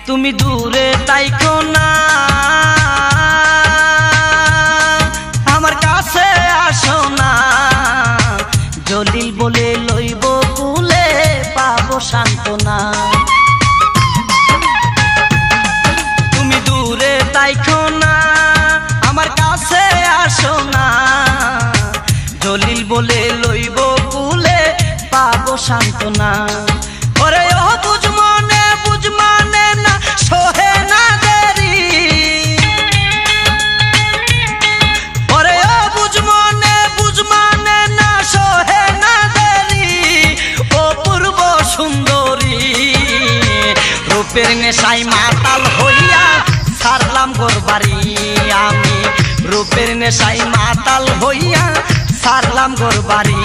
তুমি দূরে তাইকো না, আমার কাছে আসো না। জলিল বলে লইব কুলে পাবো সান্ত্বনা। তুমি দূরে তাইকো না, আমার কাছে আসো না। জলিল বলে লইব কুলে পাবো সান্ত্বনা। ওরে ও বুঝ মানে না সোহে না দেরি। ওরে ও বুঝ মানে না সোহে না দেরি। ও পূর্ব সুন্দরী রূপের নেশায় মাতাল হইয়া ছাড়লাম ঘরবাড়ি। আমি রূপের নেশায় মাতাল হইয়া ছাড়লাম ঘরবাড়ি।